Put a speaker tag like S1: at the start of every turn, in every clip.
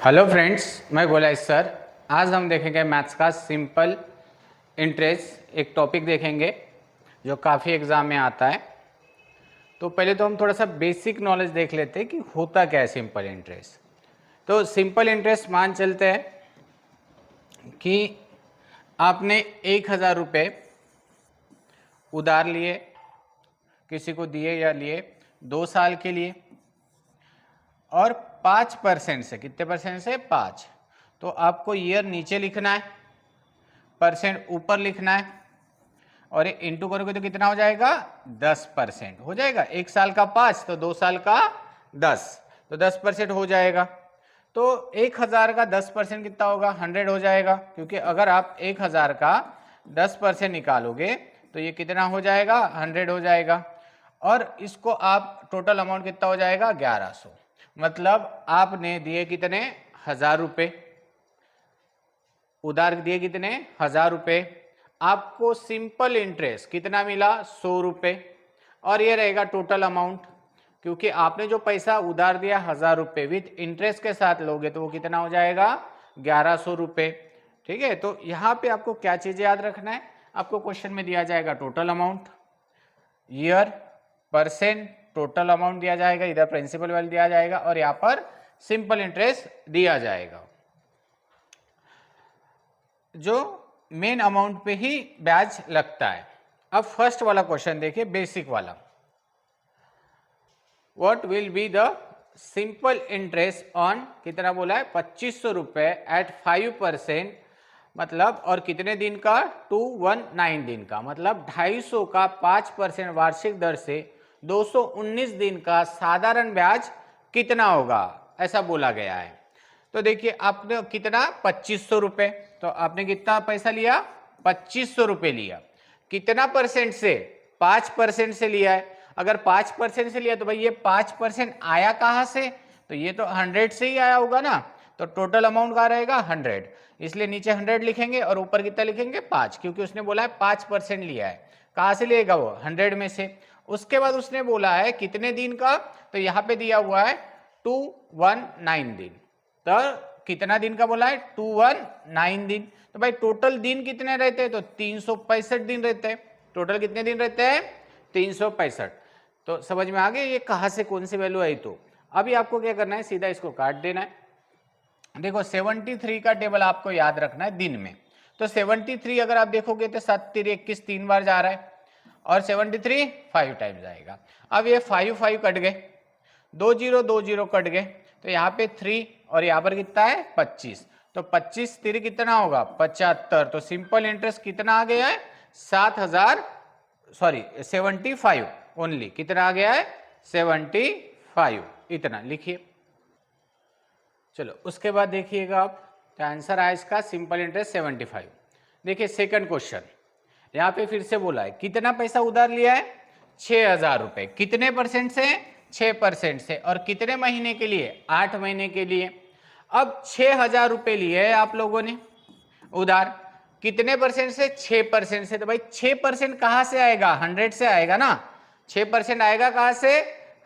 S1: Hello friends, मैं गोलाई sir. आज हम देखेंगे मैथ्स का सिंपल इंटरेस्ट, एक टॉपिक देखेंगे जो काफ़ी एग्ज़ाम में आता है। तो पहले तो हम थोड़ा सा बेसिक नॉलेज देख लेते हैं कि होता क्या है सिंपल इंटरेस्ट। तो सिंपल इंटरेस्ट मान चलते हैं कि आपने 1,000 रुपये उधार लिए, किसी को दिए या लिए 2 साल के लिए, और 5% से, कितने परसेंट से? 5। तो आपको ईयर नीचे लिखना है, परसेंट ऊपर लिखना है, और ये इंटू करोगे तो कितना हो जाएगा? 10% हो जाएगा। 1 साल का 5 तो 2 साल का 10, तो 10% हो जाएगा। तो 1,000 का 10% कितना होगा? 100 हो जाएगा, क्योंकि अगर आप 1,000 का 10% निकालोगे तो ये कितना हो जाएगा? 100 हो जाएगा। और इसको आप टोटल अमाउंट कितना हो जाएगा? 1100। मतलब आपने दिए कितने? 1,000 रुपये उधार दिए, कितने? 1,000 रुपये। आपको सिंपल इंटरेस्ट कितना मिला? 100 रुपये। और ये रहेगा टोटल अमाउंट, क्योंकि आपने जो पैसा उधार दिया 1,000 रुपये विथ इंटरेस्ट के साथ लोगे तो वो कितना हो जाएगा? 1,100 रुपये। ठीक है, तो यहाँ पे आपको क्या चीज़ें याद रखना है? आपको क्वेश्चन में दिया जाएगा total amount, year, percent, total amount दिया जाएगा, इधर प्रिंसिपल वैल्यू दिया जाएगा, और यहाँ पर सिंपल इंटरेस्ट दिया जाएगा, जो मेन अमाउंट पे ही ब्याज लगता है। अब फर्स्ट वाला क्वेश्चन देखिए, बेसिक वाला। What will be the simple interest on, कितना बोला है? 2,500 रुपये एट 5%, मतलब, और कितने दिन का? 219 दिन का, मतलब 250 का 5% वार्षिक दर से 219 दिन का साधारण ब्याज कितना होगा, ऐसा बोला गया है। तो देखिए, आपने कितना? 2,500 रुपये। तो आपने कितना पैसा लिया? 2,500 रुपये लिया। कितना परसेंट से? 5% से लिया है। अगर 5% से लिया तो भाई ये 5% आया कहाँ से? तो ये तो 100 से ही आया होगा ना। तो टोटल अमाउंट का रहेगा 100, इसलिए नीचे 100 लिखेंगे और ऊपर कितना लिखेंगे? 5, क्योंकि उसने बोला है 5% लिया है। कहाँ से लिएगा वो? 100 में से। उसके बाद उसने बोला है कितने दिन का, तो यहाँ पे दिया हुआ है 219 दिन। तो कितना दिन का बोला है? 219 दिन। तो भाई टोटल दिन कितने रहते हैं? तो 365 दिन रहते हैं। टोटल कितने दिन रहते हैं? 365। तो समझ में आ गया ये कहाँ से कौन सी वैल्यू आई। तो अभी आपको क्या करना है? सीधा इसको काट देना है। देखो 73 का टेबल आपको याद रखना है दिन में। तो 73 अगर आप देखोगे तो 7 3 21 3 बार जा रहा है, और 73 5 टाइम्स आएगा। अब ये 5 5 कट गए, 2 0 2 0 कट गए, तो यहाँ पे 3 और यहाँ पर कितना है? 25। तो 25 3 कितना होगा? 75। तो सिंपल इंटरेस्ट कितना आ गया है? 75 ओनली। कितना आ गया है? 75। इतना लिखिए। चलो उसके बाद देखिएगा आप, तो आंसर आया इसका सिंपल इंटरेस्ट 75। देखिए सेकंड क्वेश्चन, यहाँ पे फिर से बोला है कितना पैसा उधार लिया है? 6,000 रुपये। कितने परसेंट से? 6% से। और कितने महीने के लिए? 8 महीने के लिए। अब 6,000 रुपये लिए है आप लोगों ने उधार, कितने परसेंट से? 6% से। तो भाई 6% कहाँ से आएगा? 100 से आएगा ना। 6% आएगा कहाँ से?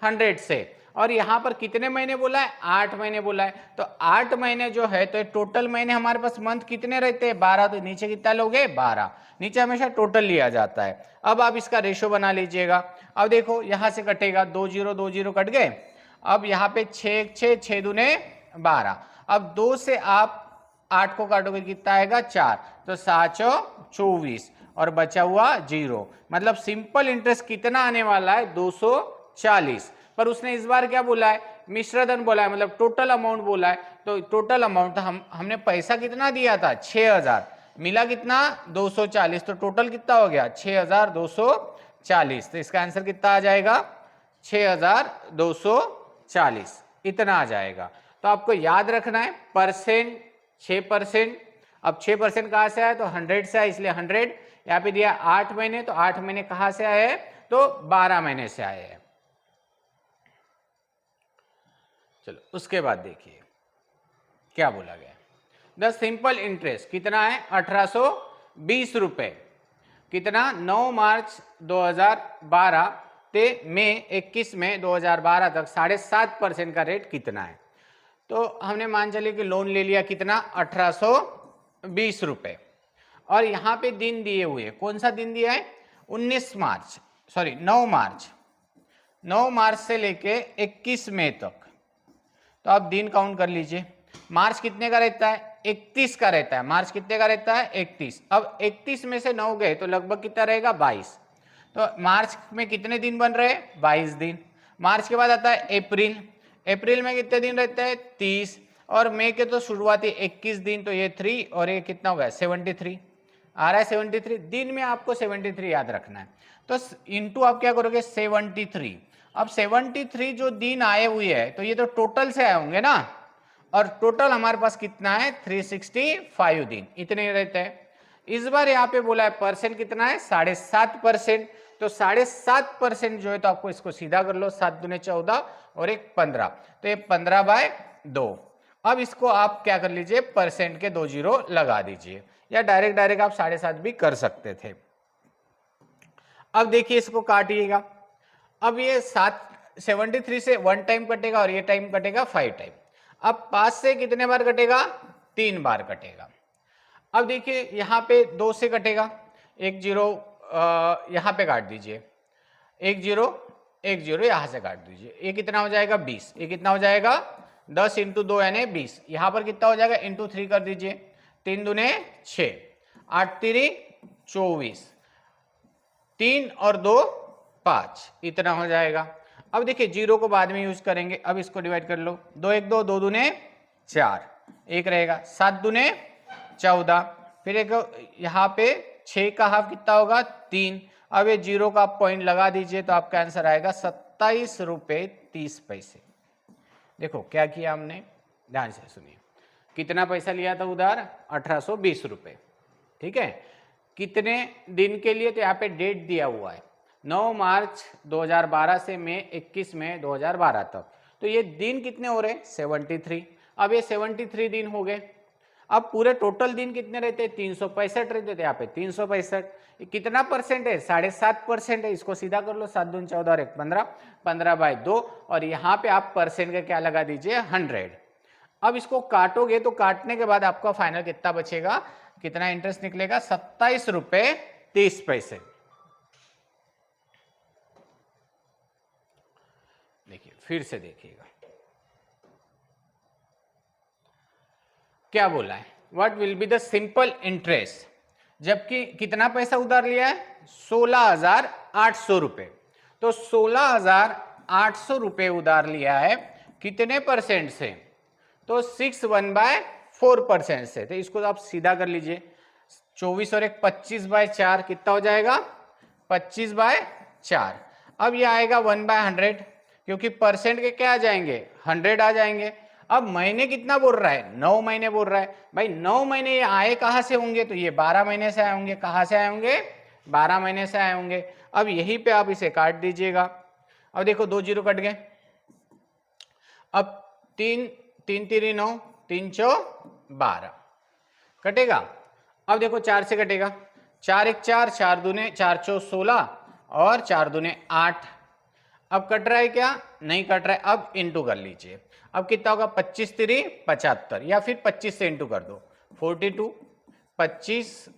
S1: 100 से। और यहाँ पर कितने महीने बोला है? 8 महीने बोला है। तो 8 महीने जो है, तो टोटल महीने हमारे पास मंथ कितने रहते हैं? 12। तो नीचे कितना लोगे? 12। नीचे हमेशा टोटल लिया जाता है। अब आप इसका रेशो बना लीजिएगा। अब देखो यहाँ से कटेगा, 2 0 2 0 कट गए। अब यहाँ पे 6 6 6 दूने 12। अब 2 से आप 8 को काटोगे कितना आएगा? 4। तो 7 24, और बचा हुआ 0। मतलब सिंपल इंटरेस्ट कितना आने वाला है? 240। पर उसने इस बार क्या बोला है? मिश्रधन बोला है, मतलब टोटल अमाउंट बोला है। तो टोटल अमाउंट हमने पैसा कितना दिया था? 6,000। मिला कितना? 240। तो टोटल कितना हो गया? 6,240। तो इसका आंसर कितना आ जाएगा? 6,240 इतना आ जाएगा। तो आपको याद रखना है परसेंट, 6%। अब 6% कहाँ से आया? तो 100 से आया, इसलिए 100। यहाँ पे दिया 8 महीने, तो 8 महीने कहाँ से आए हैं? तो 12 महीने से आए हैं। चलो उसके बाद देखिए क्या बोला गया। द सिंपल इंटरेस्ट कितना है? 1,820 रुपए। कितना? 9 मार्च 2012 ते मई 21 में 2012 तक 7.5% का रेट कितना है? तो हमने मान चलिए कि लोन ले लिया कितना 1820 रुपए, और यहाँ पे दिन दिए हुए, कौन सा दिन दिया है 9 मार्च से लेके 21 मई तक। तो आप दिन काउंट कर लीजिए। मार्च कितने का रहता है 31 का रहता है, मार्च कितने का रहता है 31। अब 31 में से 9 गए तो लगभग कितना रहेगा 22। तो मार्च में कितने दिन बन रहे हैं 22 दिन। मार्च के बाद आता है अप्रैल, अप्रैल में कितने दिन रहते हैं 30, और मई के तो शुरुआती 21 दिन, तो ये 3 और ये कितना हो गया 73 आ रहा है 73 दिन में आपको 73 याद रखना है। तो इंटू आप क्या करोगे 73। अब 73 जो दिन आए हुए हैं तो ये तो टोटल से आए होंगे ना, और टोटल हमारे पास कितना है 365 दिन इतने रहते हैं। इस बार यहाँ पे बोला है परसेंट कितना है 7.5%, तो 7.5% जो है तो आपको इसको सीधा कर लो, 7 दूने 14 और 1 15, तो ये 15/2। अब इसको आप क्या कर लीजिए परसेंट के 2 जीरो लगा दीजिए, या डायरेक्ट आप 7.5 भी कर सकते थे। अब देखिए इसको काटिएगा, अब ये 73 से 1 टाइम कटेगा और ये टाइम कटेगा 5 टाइम। अब 5 से कितने बार कटेगा 3 बार कटेगा। अब देखिए यहाँ पे 2 से कटेगा, 1 जीरो यहाँ पे काट दीजिए, 1 जीरो 1 जीरो यहाँ से काट दीजिए, ये कितना हो जाएगा 20, ये कितना हो जाएगा 10 इंटू 2 यानी 20, यहाँ पर कितना हो जाएगा इंटू 3 कर दीजिए, 3 दूने 6, 8 3 24, 3 और 2 5, इतना हो जाएगा। अब देखिए जीरो को बाद में यूज करेंगे, अब इसको डिवाइड कर लो, 2 1 2, 2 दूने 4, एक रहेगा, 7 दूने 14, फिर एक यहाँ पे 6 का हाफ कितना होगा 3। अब ये जीरो का आप पॉइंट लगा दीजिए तो आपका आंसर आएगा 27 रुपये 30 पैसे। देखो क्या किया हमने, ध्यान से सुनिए, कितना पैसा लिया था उधार 1820 रुपये, ठीक है। कितने दिन के लिए, तो यहाँ पे डेट दिया हुआ है 9 मार्च 2012 से मई 21 मई 2012 तक, तो ये दिन कितने हो रहे 73। अब ये 73 दिन हो गए। अब पूरे टोटल दिन कितने रहते 365 रहते थे, यहाँ पे 365, कितना परसेंट है 7.5% है, इसको सीधा कर लो, 7 दून 14 और 1 15, 15/2, और यहाँ पे आप परसेंट का क्या लगा दीजिए 100। अब इसको काटोगे तो काटने के बाद आपका फाइनल कितना बचेगा, कितना इंटरेस्ट निकलेगा 27 रुपये 30 पैसे। देखिए फिर से देखिएगा क्या बोला है, what will be the simple interest, जबकि कितना पैसा उधार लिया है 16,800 रुपए, तो 16,800 रुपए उधार लिया है, कितने परसेंट से, तो 61/4% से, तो इसको आप सीधा कर लीजिए, 24 और 1 25/4 कितना हो जाएगा 25/4। अब ये आएगा 1/100, क्योंकि परसेंट के क्या आ जाएंगे 100 आ जाएंगे। अब महीने कितना बोल रहा है 9 महीने बोल रहा है, भाई 9 महीने ये आए कहाँ से होंगे, तो ये 12 महीने से आए होंगे, कहाँ से आए होंगे 12 महीने से आए होंगे। अब यहीं पे आप इसे काट दीजिएगा, अब देखो 2 जीरो कट गए, अब 3 3 3 9, 3 4 12 कटेगा। अब देखो 4 से कटेगा, 4 1 4, 4 दूने 4 4 16 और 4 दूने 8। अब कट रहा है क्या, नहीं कट रहा है, अब इंटू कर लीजिए, अब कितना होगा 25 3 75, या फिर 25 से इंटू कर दो 42, 25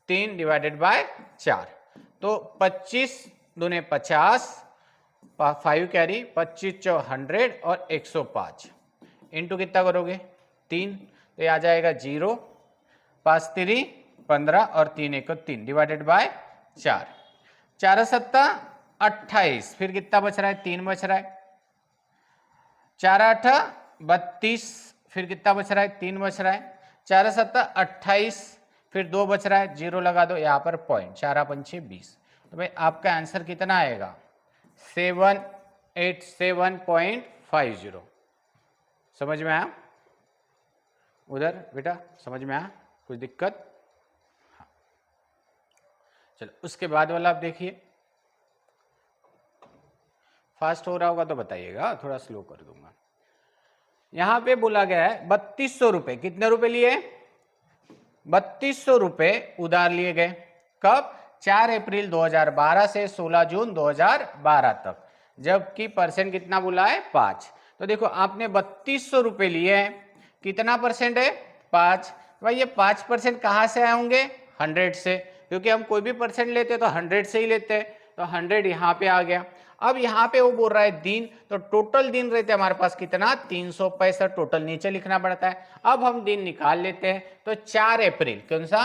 S1: 3 डिवाइडेड बाय 4, तो 25 दूने 50, 5 कैरी 25 चौ 100 और 105, इंटू कितना करोगे 3, तो ये आ जाएगा 0, 5 3 15 और 3 1 3 डिवाइडेड बाय 4, 4 7 28, फिर कितना बच रहा है 3 बच रहा है, 4 8 32, फिर कितना बच रहा है 3 बच रहा है, 4 7 28, फिर 2 बच रहा है, 0 लगा दो यहाँ पर पॉइंट, 4 5 20, तो भाई आपका आंसर कितना आएगा 787.50। समझ में आया उधर बेटा, समझ में आया कुछ दिक्कत, हाँ। चलो उसके बाद वाला आप देखिए, फास्ट हो रहा होगा तो बताइएगा, थोड़ा स्लो कर दूंगा। यहां पे बोला गया है 3200 रुपए, कितने रुपए लिए 3200 रुपए उधार लिए गए, कब 4 अप्रैल 2012 से 16 जून 2012 तक, जबकि परसेंट कितना बोला है 5, तो देखो आपने 3200 रुपये लिए हैं, कितना परसेंट है 5। भाई ये 5% कहाँ से आए होंगे 100 से, क्योंकि हम कोई भी परसेंट लेते हैं तो 100 से ही लेते हैं, तो 100 यहाँ पे आ गया। अब यहाँ पे वो बोल रहा है दिन, तो टोटल दिन रहते हमारे पास कितना 365, टोटल नीचे लिखना पड़ता है। अब हम दिन निकाल लेते हैं, तो 4 अप्रैल, कौन सा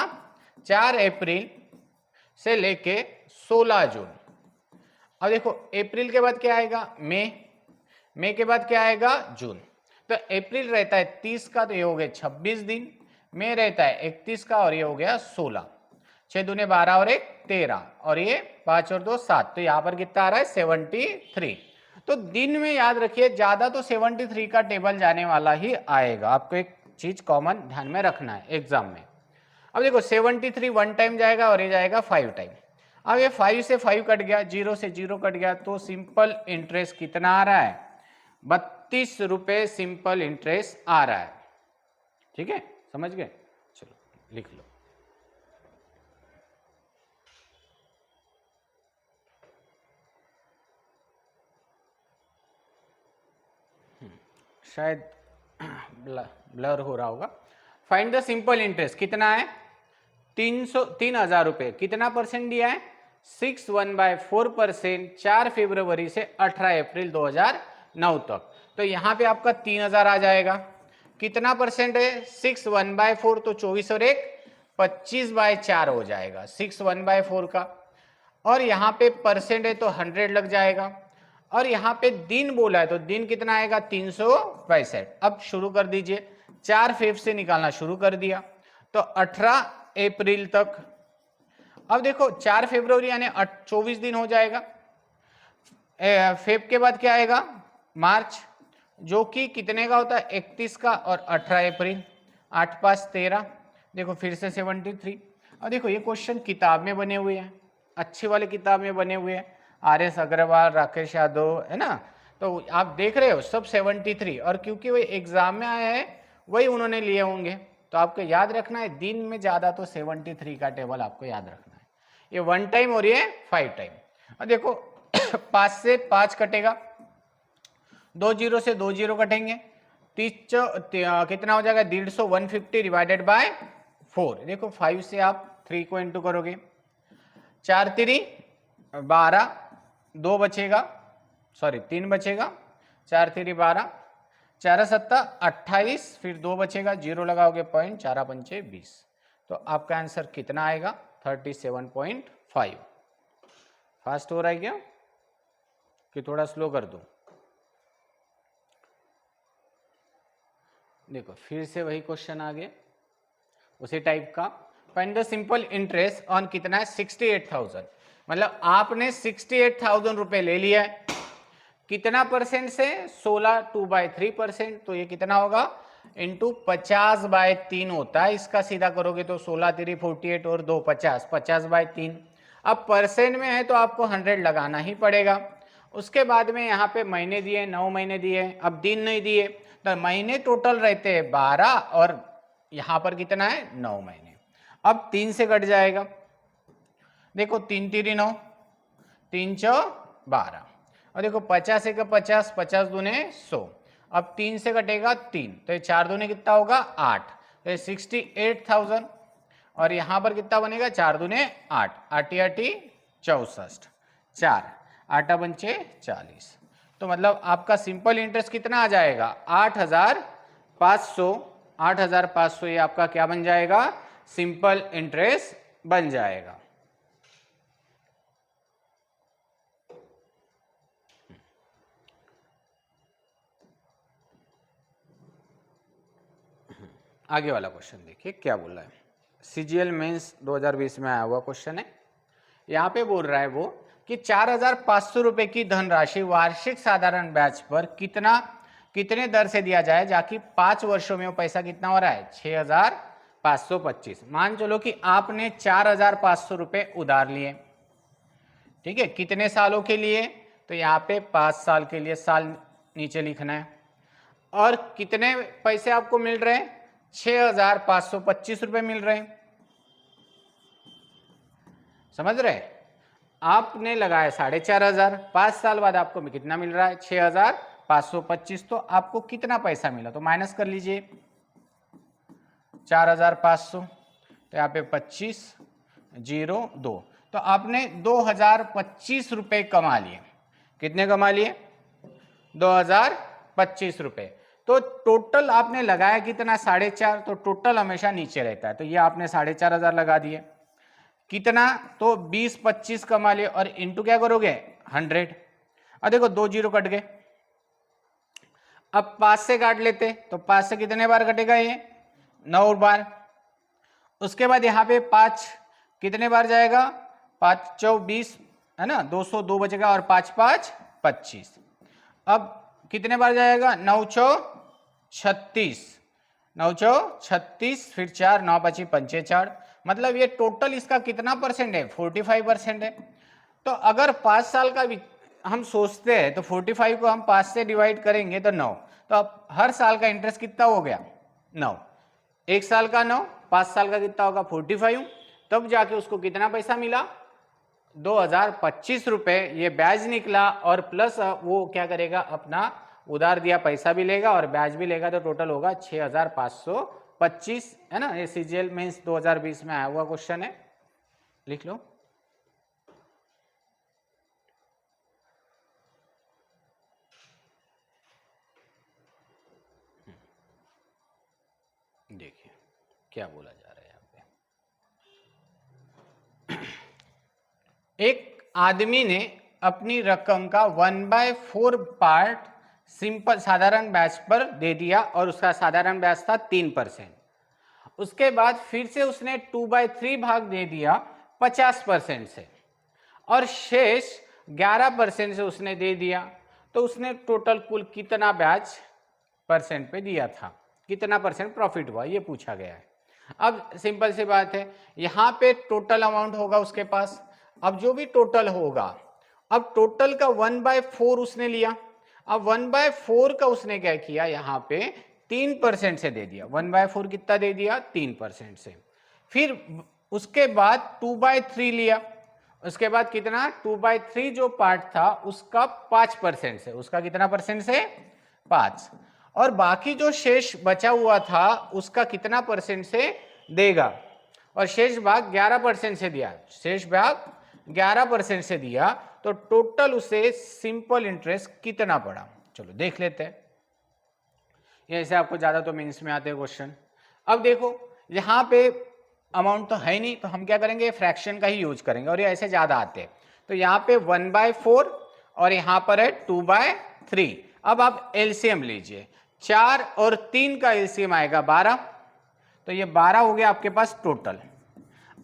S1: 4 अप्रैल से लेके 16 जून। अब देखो अप्रैल के बाद क्या आएगा मई के बाद क्या आएगा जून। तो अप्रैल रहता है 30 का, तो ये हो गया 26 दिन। मई रहता है 31 का, और ये हो गया 16। 6 दूने 12 और 1 13, और ये 5 और 2 7, तो यहाँ पर कितना आ रहा है 73। तो दिन में याद रखिए ज्यादा तो 73 का टेबल जाने वाला ही आएगा। आपको एक चीज कॉमन ध्यान में रखना है एग्जाम में। अब देखो 73 1 टाइम जाएगा और ये जाएगा 5 टाइम। अब ये 5 से 5 कट गया, 0 से 0 कट गया, तो सिंपल इंटरेस्ट कितना आ रहा है 32 रुपए सिंपल इंटरेस्ट आ रहा है। ठीक है, समझ गए? चलो लिख लो। शायद ब्लर हो रहा होगा। फाइंड द सिंपल इंटरेस्ट कितना है 3000 रुपए, कितना परसेंट दिया है 61/4%, 4 फरवरी से 18 अप्रैल 2009 तक। तो यहाँ पे आपका 3000 आ जाएगा। कितना परसेंट है 61/4, तो 24 और 1 25/4 हो जाएगा 61/4 का। और यहाँ पे परसेंट है तो 100 लग जाएगा। और यहाँ पे दिन बोला है तो दिन कितना आएगा 365। अब शुरू कर दीजिए, 4 फेब से निकालना शुरू कर दिया, तो 18 अप्रैल तक। अब देखो 4 फरवरी यानी 24 दिन हो जाएगा। फेब के बाद क्या आएगा मार्च, जो कि कितने का होता है 31 का, और 18 अप्रैल 8 5 13। देखो फिर से 73। अब देखो ये क्वेश्चन किताब में बने हुए हैं, अच्छी वाली किताब में बने हुए हैं, RS अग्रवाल, राकेश यादव, है ना। तो आप देख रहे हो सब 73, और क्योंकि वो एग्जाम में आया है वही उन्होंने लिए होंगे। तो आपको याद रखना है दिन में ज्यादा तो 73 का टेबल आपको याद रखना है। ये 1 टाइम और ये 5 टाइम। और देखो 5 से 5 कटेगा, 2 जीरो से 2 जीरो कटेंगे, 30 कितना हो जाएगा 150, 150 डिवाइडेड बाय 4। देखो 5 से आप 3 को इंटू करोगे, 4 3 12, 2 बचेगा, सॉरी 3 बचेगा, 4 3 12, 4 7 28, फिर 2 बचेगा, 0 लगाओगे पॉइंट, 4 पंचे 20। तो आपका आंसर कितना आएगा 37.5। फास्ट हो रहा है क्या कि थोड़ा स्लो कर दूं? देखो फिर से वही क्वेश्चन आ गया उसी टाइप का। Find the simple interest on कितना है 68,000, मतलब आपने 68,000 रुपए ले लिया है, कितना परसेंट से 16 2/3%, तो ये कितना होगा इंटू 50/3 होता है। इसका सीधा करोगे तो 16 3 48 और 2 50, 50/3। अब परसेंट में है तो आपको 100 लगाना ही पड़ेगा। उसके बाद में यहाँ पे महीने दिए 9 महीने दिए, अब दिन नहीं दिए, तो महीने टोटल रहते हैं 12, और यहाँ पर कितना है 9 महीने। अब 3 से कट जाएगा, देखो 3 3 9, 3 4 12, और देखो 50 1 50, 50 दूने 100। अब 3 से कटेगा 3, तो ये 4 दूने कितना होगा 8, तो ये 68,000। और यहाँ पर कितना बनेगा 4 दूने 8, 8 8 64, 4 8 पंचे 40। तो मतलब आपका सिंपल इंटरेस्ट कितना आ जाएगा 8,500। 8,500 ये आपका क्या बन जाएगा सिंपल इंटरेस्ट बन जाएगा। आगे वाला क्वेश्चन देखिए क्या बोल रहा है। CGL मेंस 2020 में आया हुआ क्वेश्चन है। यहाँ पे बोल रहा है वो कि 4,500 रुपए की धनराशि वार्षिक साधारण ब्याज पर कितने दर से दिया जाए, जाकि 5 वर्षों में वो पैसा कितना हो रहा है 6,525। मान चलो कि आपने 4,500 रुपए उधार लिए, ठीक है, कितने सालों के लिए, तो यहाँ पे 5 साल के लिए, साल नीचे लिखना है। और कितने पैसे आपको मिल रहे हैं 6,525 रुपए मिल रहे हैं। समझ रहे, आपने लगाया 4,500, 5 साल बाद आपको कितना मिल रहा है 525, तो आपको कितना पैसा मिला, तो माइनस कर लीजिए 4500, तो यहाँ पे 2502, तो आपने 2025 रुपये कमा लिए। कितने कमा लिए? 2025 रुपये। तो टोटल आपने लगाया कितना? 4.5, तो टोटल हमेशा नीचे रहता है, तो ये आपने 4,500 लगा दिए। कितना? तो 20-25 कमा लिए और इंटू क्या करोगे? 100। और देखो 2 जीरो कट गए। अब 5 से काट लेते, तो 5 से कितने बार कटेगा? ये 9 बार। उसके बाद यहाँ पे 5 कितने बार जाएगा? 5 चौ 20 है ना, 202 बचेगा, और 5 5 25। अब कितने बार जाएगा? 9 चौ 36, 9 चौ 36, फिर 4 9 25 पंचे 4, मतलब ये टोटल इसका कितना परसेंट है? 45% है। तो अगर 5 साल का हम सोचते हैं तो 45 को हम 5 से डिवाइड करेंगे तो 9, तो अब हर साल का इंटरेस्ट कितना हो गया? 9। एक साल का 9, 5 साल का कितना होगा? 45। तब जाके उसको कितना पैसा मिला? 2025 रुपये ये ब्याज निकला, और प्लस वो क्या करेगा? अपना उधार दिया पैसा भी लेगा और ब्याज भी लेगा, तो टोटल होगा 6525, है ना। ये सीजीएल मेंस 2020 में आया हुआ क्वेश्चन है, लिख लो। देखिए क्या बोला जा रहा है यहाँ पे। एक आदमी ने अपनी रकम का 1/4 पार्ट सिंपल साधारण ब्याज पर दे दिया, और उसका साधारण ब्याज था 3%। उसके बाद फिर से उसने 2/3 भाग दे दिया 50% से, और शेष 11% से उसने दे दिया। तो उसने टोटल कुल कितना ब्याज परसेंट पे दिया था, कितना परसेंट प्रॉफिट हुआ, ये पूछा गया है। अब सिंपल सी बात है, यहाँ पे टोटल अमाउंट होगा उसके पास। अब जो भी टोटल होगा, अब टोटल का 1/4 उसने लिया। अब 1/4 का उसने क्या किया? यहाँ पे 3% से दे दिया। 1/4 कितना दे दिया? 3% से। फिर उसके बाद 2/3 लिया। उसके बाद कितना? 2/3 जो पार्ट था उसका 5% से, उसका कितना परसेंट से? 5। और बाकी जो शेष बचा हुआ था उसका कितना परसेंट से देगा? और शेष भाग 11% से दिया, शेष भाग 11% से दिया, तो टोटल उसे सिंपल इंटरेस्ट कितना पड़ा? चलो देख लेते हैं। ये ऐसे आपको ज्यादा तो मेंस में आते हैं क्वेश्चन। अब देखो यहाँ पे अमाउंट तो है नहीं, तो हम क्या करेंगे? फ्रैक्शन का ही यूज करेंगे, और ये ऐसे ज्यादा आते हैं। तो यहाँ पे 1/4 और यहाँ पर है 2/3। अब आप एलसीएम लीजिए, 4 और 3 का एलसीएम आएगा 12, तो ये 12 हो गया आपके पास टोटल।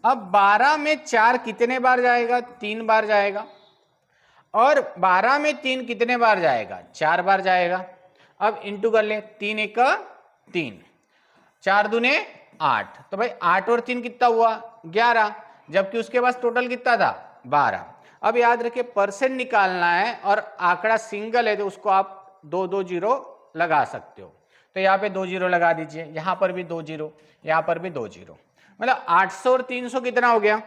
S1: अब 12 में 4 कितने बार जाएगा? 3 बार जाएगा। और 12 में 3 कितने बार जाएगा? 4 बार जाएगा। अब इंटू कर ले, 3 1 3, 4 दूने 8, तो भाई 8 और 3 कितना हुआ? 11, जबकि उसके पास टोटल कितना था? 12। अब याद रखिए परसेंट निकालना है, और आंकड़ा सिंगल है तो उसको आप 2 जीरो लगा सकते हो। तो यहाँ पे 2 जीरो लगा दीजिए, यहाँ पर भी 2 जीरो, यहाँ पर भी 2 जीरो, मतलब 800 और 300 कितना हो गया?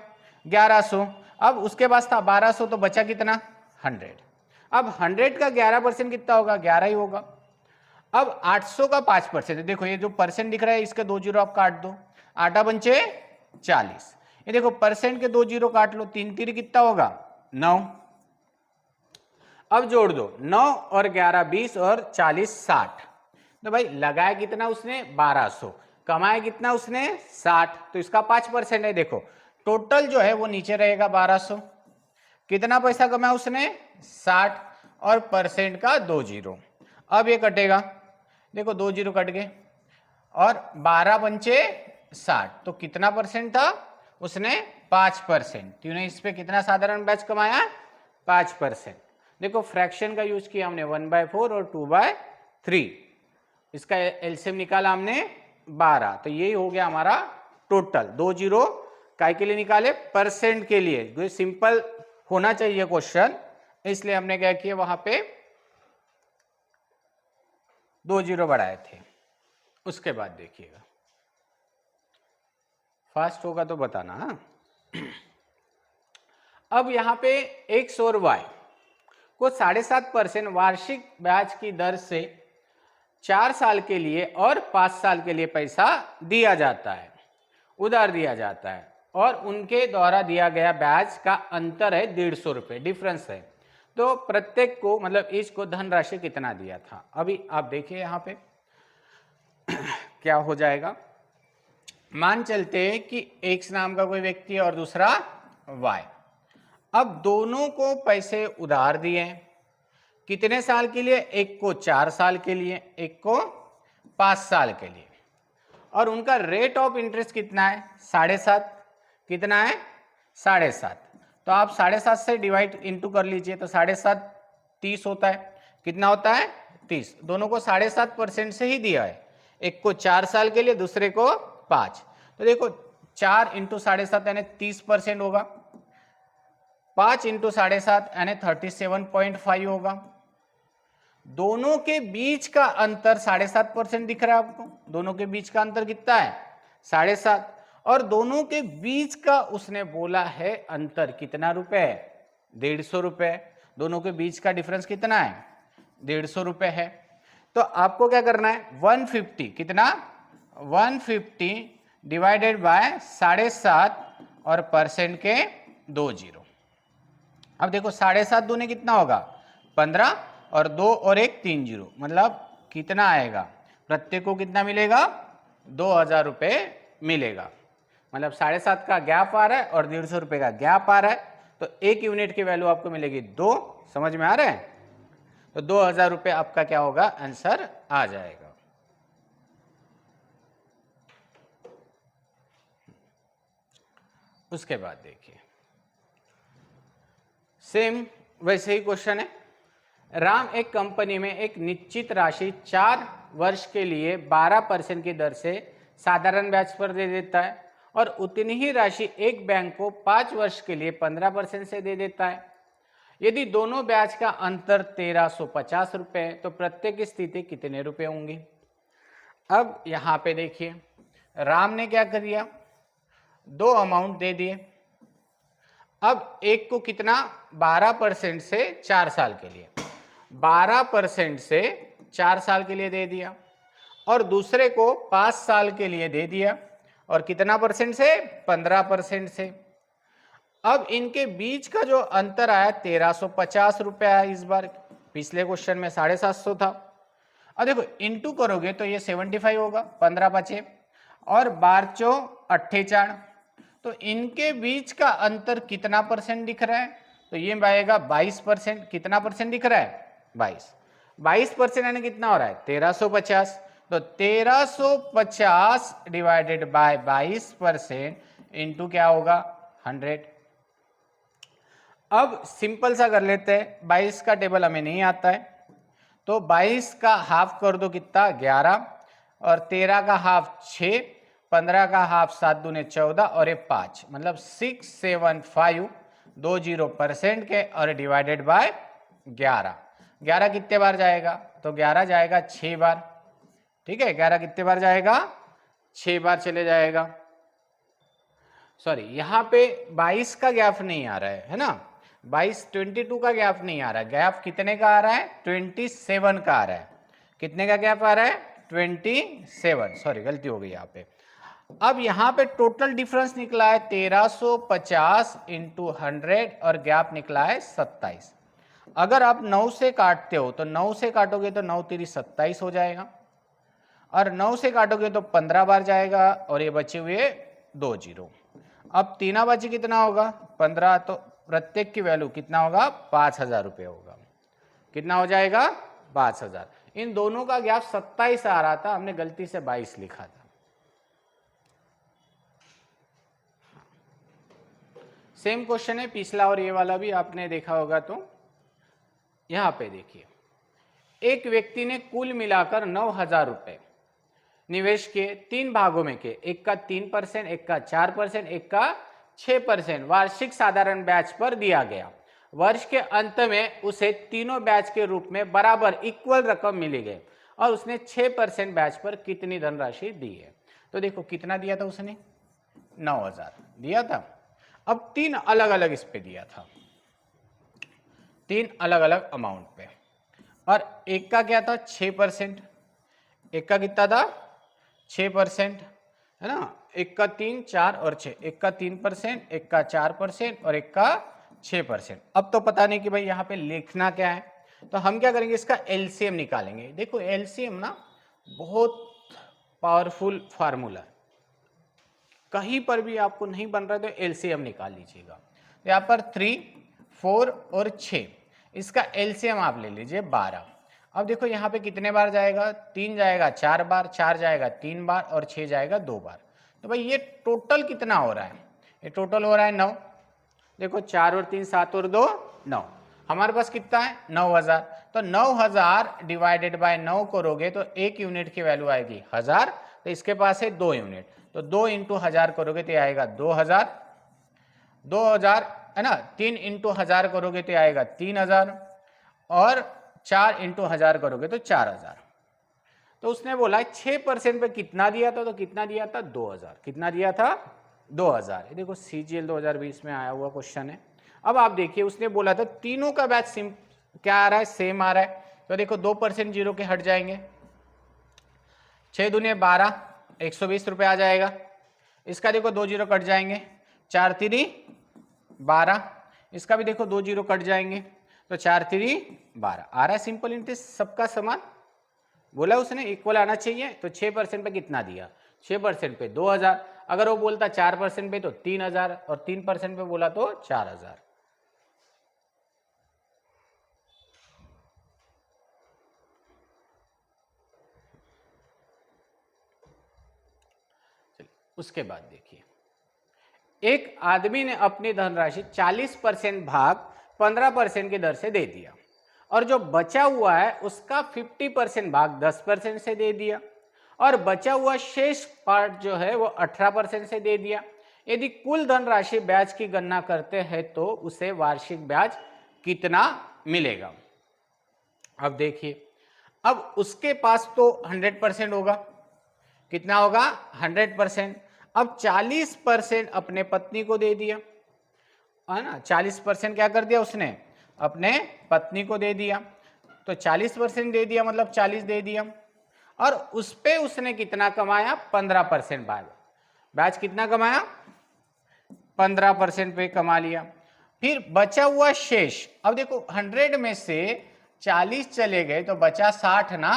S1: 1100। अब उसके पास था 1200, तो बचा कितना? 100। अब 100 का 11% कितना होगा? 11 ही होगा। अब 800 का 5%, देखो ये जो परसेंट दिख रहा है इसके 2 जीरो आप काट दो, 8 पंचे 40। ये देखो परसेंट के 2 जीरो काट लो, 3 3 कितना होगा? 9। अब जोड़ दो, 9 और 11 20 और 40 60। तो भाई लगाया कितना उसने? 1200। कमाया कितना उसने? 60। तो इसका 5% है। देखो टोटल जो है वो नीचे रहेगा 1200। कितना पैसा कमाया उसने? 60, और परसेंट का 2 जीरो। अब ये कटेगा, देखो 2 जीरो कट गए, और 12 पंचे 60, तो कितना परसेंट था? उसने 5%। तूने इस पे कितना साधारण ब्याज कमाया? 5%। देखो फ्रैक्शन का यूज किया हमने, 1/4 और 2/3, इसका एलसीएम निकाला हमने 12, तो यही हो गया हमारा टोटल। 2 जीरो काय के लिए निकाले? परसेंट के लिए, जो सिंपल होना चाहिए क्वेश्चन, इसलिए हमने क्या किया? वहां पे 2 जीरो बढ़ाए थे। उसके बाद देखिएगा, फास्ट होगा तो बताना। अब यहां पे x और y, को 7.5% वार्षिक ब्याज की दर से 4 साल के लिए और 5 साल के लिए पैसा दिया जाता है, उधार दिया जाता है, और उनके द्वारा दिया गया ब्याज का अंतर है 150 रुपये, डिफरेंस है। तो प्रत्येक को मतलब इसको धनराशि कितना दिया था। अभी आप देखिए यहाँ पे क्या हो जाएगा। मान चलते हैं कि एक्स नाम का कोई व्यक्ति है और दूसरा वाई। अब दोनों को पैसे उधार दिए, कितने साल के लिए, एक को 4 साल के लिए, एक को 5 साल के लिए, और उनका रेट ऑफ इंटरेस्ट कितना है, 7.5। कितना है, 7.5। तो आप 7.5 से डिवाइड इंटू कर लीजिए, तो 7.5 30 होता है। कितना होता है, 30। दोनों को 7.5% से ही दिया है, एक को 4 साल के लिए, दूसरे को 5। तो देखो 4 इंटू 7.5 यानी 30% होगा, 5 इंटू 7.5 यानी 37.5 होगा। दोनों के बीच का अंतर 7.5% दिख रहा है आपको। दोनों के बीच का अंतर कितना है, 7.5, और दोनों के बीच का उसने बोला है अंतर कितना रुपए, 150 रुपए। दोनों के बीच का डिफरेंस कितना है, 150 रुपए है। तो आपको क्या करना है, 150, कितना, 150 डिवाइडेड बाय 7.5 और परसेंट के 2 जीरो। अब देखो 7.5 दूने कितना होगा, 15, और 2 और 1 3 जीरो, मतलब कितना आएगा, प्रत्येक को कितना मिलेगा, 2000 रुपये मिलेगा। मतलब 7.5 का गैप आ रहा है और 150 रुपये का गैप आ रहा है, तो 1 यूनिट की वैल्यू आपको मिलेगी 2। समझ में आ रहा है। तो 2000 रुपये आपका क्या होगा, आंसर आ जाएगा। उसके बाद देखिए सेम वैसे ही क्वेश्चन है। राम एक कंपनी में एक निश्चित राशि 4 वर्ष के लिए 12% की दर से साधारण ब्याज पर दे देता है, और उतनी ही राशि एक बैंक को 5 वर्ष के लिए 15% से दे देता है। यदि दोनों ब्याज का अंतर 1350 रुपये है, तो प्रत्येक स्थिति कितने रुपए होंगी। अब यहाँ पे देखिए राम ने क्या कर दिया, 2 अमाउंट दे दिए। अब एक को कितना, 12% से 4 साल के लिए, 12% से 4 साल के लिए दे दिया, और दूसरे को 5 साल के लिए दे दिया, और कितना परसेंट से, 15% से। अब इनके बीच का जो अंतर आया 1350 रुपये आया इस बार। पिछले क्वेश्चन में 750 था। अब देखो इंटू करोगे तो ये 75 होगा, 15 बचे, और 12 चो 48, तो इनके बीच का अंतर कितना परसेंट दिख रहा है, तो ये आएगा 22%। कितना परसेंट दिख रहा है, 22% यानी कितना हो रहा है, 1350। तो 1350 डिवाइडेड बाय 22% इंटू क्या होगा, 100। अब सिंपल सा कर लेते हैं, 22 का टेबल हमें नहीं आता है, तो 22 का हाफ कर दो, कितना, 11, और 13 का हाफ 6, 15 का हाफ 7 दूने 14, और ये 5, मतलब 675 20% के, और डिवाइडेड बाय 11। 11 कितने बार जाएगा, तो 11 जाएगा 6 बार। ठीक है, 11 कितने बार जाएगा, 6 बार चले जाएगा। सॉरी, यहाँ पे 22 का गैप नहीं आ रहा है ना, 22 का गैप नहीं आ रहा है। गैप कितने का आ रहा है, 27 का आ रहा है। कितने का गैप आ रहा है, 27। सॉरी गलती हो गई यहाँ पे। अब यहाँ पे टोटल डिफरेंस निकला है 1350 इंटू 100, और गैप निकला है 27। अगर आप 9 से काटते हो तो 9 से काटोगे तो 9 3 27 हो जाएगा, और 9 से काटोगे तो 15 बार जाएगा, और ये बचे हुए 2 जीरो। अब 3 बाजी कितना होगा, 15, तो प्रत्येक की वैल्यू कितना होगा, 5000 रुपये होगा। कितना हो जाएगा, 5000। इन दोनों का गैप 27 आ रहा था, हमने गलती से 22 लिखा था। सेम क्वेश्चन है पिछला, और ये वाला भी आपने देखा होगा। तो यहां पे देखिए, एक व्यक्ति ने कुल मिलाकर 9000 रुपए निवेश किए, 3 भागों में किए, एक का 3%, एक का 4%, एक का 6% वार्षिक साधारण ब्याज पर दिया गया। वर्ष के अंत में उसे तीनों ब्याज के रूप में बराबर इक्वल रकम मिली गई, और उसने 6% ब्याज पर कितनी धनराशि दी है। तो देखो कितना दिया था उसने, 9000 दिया था। अब 3 अलग अलग इस पे दिया था, तीन अलग अलग अमाउंट पे। और एक का क्या था 6%, एक का कितना था 6%, है ना, एक का 3, 4 और 6, एक का 3%, एक का 4% और एक का 6%। अब तो पता नहीं कि भाई यहाँ पे लिखना क्या है, तो हम क्या करेंगे, इसका एलसीएम निकालेंगे। देखो एलसीएम ना बहुत पावरफुल फार्मूला, कहीं पर भी आपको नहीं बन रहा तो एलसीएम निकाल लीजिएगा। तो यहाँ पर 3, 4 और 6, इसका एलसीएम आप ले लीजिए 12। अब देखो यहाँ पे कितने बार जाएगा, 3 जाएगा 4 बार, 4 जाएगा 3 बार और 6 जाएगा 2 बार। तो भाई ये टोटल कितना हो रहा है, ये टोटल हो रहा है 9। देखो 4 और 3 7 और 2 9, हमारे पास कितना है 9000। तो 9000 डिवाइडेड बाय 9 करोगे तो एक यूनिट की वैल्यू आएगी 1000, तो इसके पास है 2 यूनिट, तो 2 इंटू 1000 करोगे तो आएगा 2000, 2000 है ना, 3 इंटू 1000 करोगे तो आएगा 3000 और 4 इंटू 1000 करोगे तो 4000। तो उसने बोला 6% पे कितना दिया था, तो कितना दिया था 2000, कितना दिया था 2000। ये देखो सीजीएल 2020 में आया हुआ क्वेश्चन है। अब आप देखिए उसने बोला था तीनों का बैच सिम क्या आ रहा है, सेम आ रहा है। तो देखो 2% जीरो के हट जाएंगे, 6 दूनी 12, 120 रुपये आ जाएगा। इसका देखो 2 जीरो कट जाएंगे, 4 3 12, इसका भी देखो 2 जीरो कट जाएंगे तो 4 3 12 आ रहा है। सिंपल इंटरेस्ट सबका समान बोला उसने, इक्वल आना चाहिए। तो 6% पे कितना दिया, 6% पे 2000, अगर वो बोलता 4% पे तो 3000 और 3% पे बोला तो 4000। उसके बाद देखिए, एक आदमी ने अपनी धनराशि 40% भाग 15% की दर से दे दिया और जो बचा हुआ है उसका 50% भाग 10% से दे दिया और बचा हुआ शेष पार्ट जो है वो 18% से दे दिया। यदि कुल धनराशि ब्याज की गणना करते हैं तो उसे वार्षिक ब्याज कितना मिलेगा। अब देखिए, अब उसके पास तो 100% होगा, कितना होगा 100%। अब 40% अपने पत्नी को दे दिया, है ना, 40% क्या कर दिया उसने अपने पत्नी को दे दिया, तो 40% दे दिया मतलब 40 दे दिया और उस पे उसने कितना कमाया 15% ब्याज कितना कमाया 15% पे कमा लिया। फिर बचा हुआ शेष, अब देखो 100 में से 40 चले गए तो बचा 60 ना,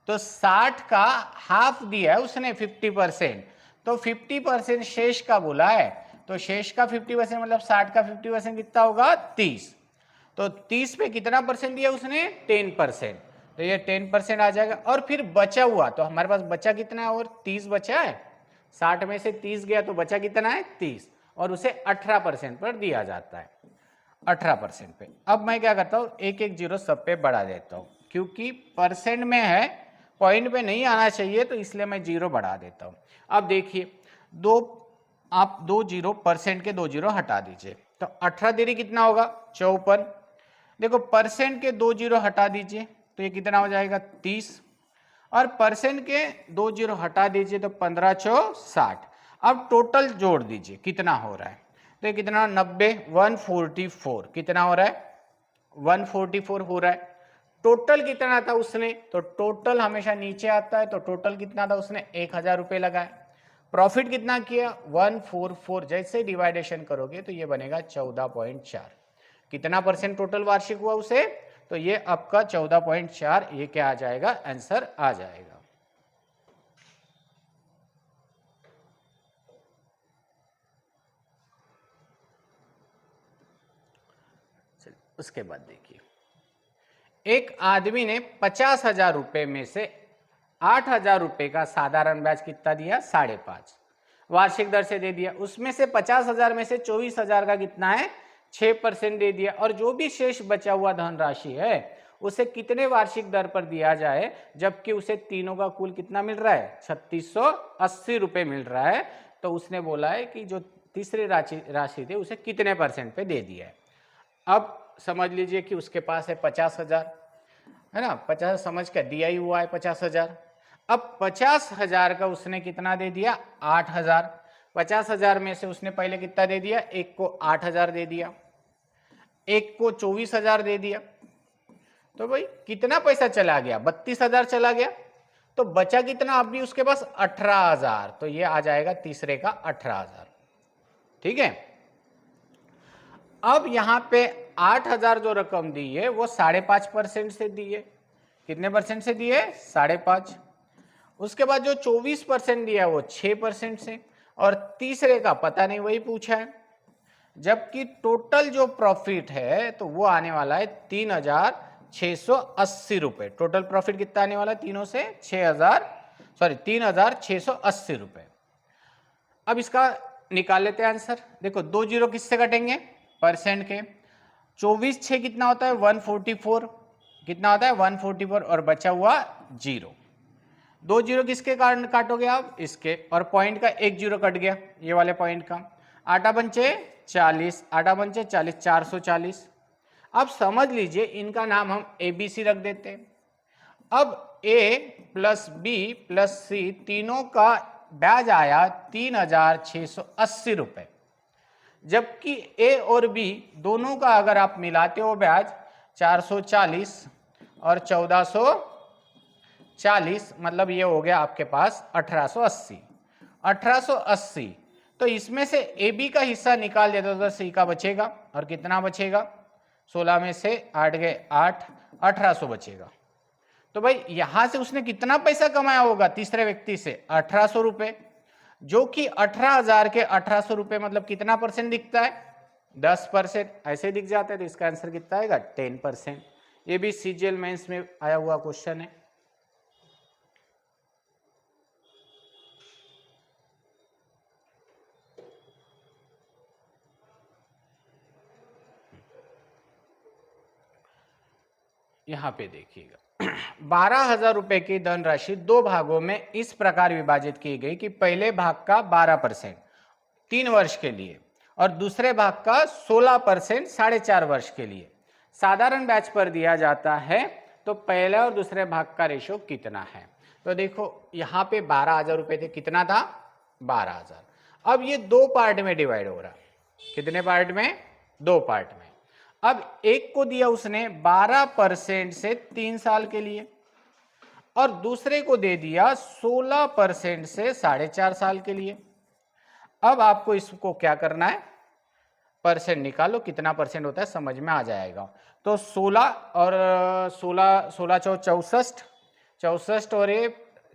S1: तो 60 का हाफ दिया है उसने 50%, तो 50% शेष का बोला है, तो शेष का 50% मतलब 60 का 50% कितना होगा 30, तो 30 पे कितना परसेंट दिया उसने 10%, तो ये 10% आ जाएगा। और फिर बचा हुआ, तो हमारे पास बचा कितना है और 30 बचा है, 60 में से 30 गया तो बचा कितना है 30 और उसे 18% पर दिया जाता है, 18% पे। अब मैं क्या करता हूँ एक एक जीरो सब पे बढ़ा देता हूँ, क्योंकि परसेंट में है पॉइंट पे नहीं आना चाहिए तो इसलिए मैं जीरो बढ़ा देता हूँ। अब देखिए आप 2 जीरो परसेंट के 2 जीरो हटा दीजिए तो 18 देरी कितना होगा 54। देखो परसेंट के 2 जीरो हटा दीजिए तो ये कितना हो जाएगा 30 और परसेंट के 2 जीरो हटा दीजिए तो 15 चौ 60। अब टोटल जोड़ दीजिए कितना हो रहा है, तो ये कितना 90 144 कितना हो रहा है 144 हो रहा है। टोटल कितना था उसने, तो टोटल हमेशा नीचे आता है, तो टोटल कितना था उसने 1000 रुपये लगाए। प्रॉफिट कितना किया 144, जैसे डिवाइडेशन करोगे तो ये बनेगा 14.4। कितना परसेंट टोटल वार्षिक हुआ उसे, तो ये आपका 14.4, ये क्या आ जाएगा आंसर आ जाएगा। उसके बाद देखिए, एक आदमी ने 50,000 रुपए में से 8,000 रुपए का साधारण ब्याज कितना दिया 5.5 वार्षिक दर से दे दिया। उसमें से 50,000 में से 24,000 का कितना है 6% दे दिया और जो भी शेष बचा हुआ धनराशि है उसे कितने वार्षिक दर पर दिया जाए, जबकि उसे तीनों का कुल कितना मिल रहा है 3680 रुपए मिल रहा है। तो उसने बोला है कि जो तीसरी राशि थी उसे कितने परसेंट पे दे दिया है। अब समझ लीजिए कि उसके पास है 50,000, है ना, 50 समझ कर दिया ही हुआ है 50,000। अब 50,000 का उसने कितना दे दिया 8,000, 50,000 में से उसने पहले कितना दे दिया, एक को 8,000 दे दिया। एक को 24,000 दे दिया, तो भाई कितना पैसा चला गया, 32,000 चला गया, तो बचा कितना अब भी उसके पास 18,000, तो ये आ जाएगा तीसरे का 18,000। ठीक है, अब यहां पे 8,000 जो रकम दी है वो 5.5% से दी है। कितने परसेंट से दी है? 5.5। उसके बाद जो 24% दिया है वो 6% से, और तीसरे का पता नहीं, वही पूछा है। जबकि टोटल जो प्रॉफिट है तो वो आने वाला है 3,680 रुपए। टोटल प्रॉफिट कितना आने वाला है? तीनों से 3,680 रुपए। अब इसका निकाल लेते हैं आंसर। देखो 2 जीरो किससे कटेंगे? परसेंट के। 24 6 कितना होता है? 144। कितना होता है? 144, और बचा हुआ 0। 2 जीरो किसके कारण काटोगे आप? इसके, और पॉइंट का 1 जीरो कट गया, ये वाले पॉइंट का। 8 पंचे 40, 8 पंचे 40, 440। अब समझ लीजिए इनका नाम हम ABC रख देते हैं। अब A plus B plus C तीनों का ब्याज आया 3,680 रुपए, जबकि A और B दोनों का अगर आप मिलाते हो ब्याज 440 और 1440, मतलब ये हो गया आपके पास 1880। 1880, तो इसमें से AB का हिस्सा निकाल देते तो C का बचेगा, और कितना बचेगा? 16 में से 8 गए 8, 1800 बचेगा। तो भाई यहां से उसने कितना पैसा कमाया होगा तीसरे व्यक्ति से? 1800 रुपए, जो कि 18,000 के 1800 रुपए मतलब कितना परसेंट दिखता है? 10%। ऐसे दिख जाता है, तो इसका आंसर कितना आएगा? 10%। ये भी CGL मेंस में आया हुआ क्वेश्चन है। यहां पे देखिएगा 12,000 रुपए की धनराशि 2 भागों में इस प्रकार विभाजित की गई कि पहले भाग का 12% 3 वर्ष के लिए, और दूसरे भाग का 16% 4.5 वर्ष के लिए साधारण बैच पर दिया जाता है, तो पहले और दूसरे भाग का रेशो कितना है? तो देखो यहां पे 12,000 रुपए थे, कितना था? 12,000। अब ये 2 पार्ट में डिवाइड हो रहा है। कितने पार्ट में? 2 पार्ट में। अब एक को दिया उसने 12% से 3 साल के लिए, और दूसरे को दे दिया 16% से 4.5 साल के लिए। अब आपको इसको क्या करना है? परसेंट निकालो, कितना परसेंट होता है समझ में आ जाएगा। तो 16 और 16 16 64 64, और ये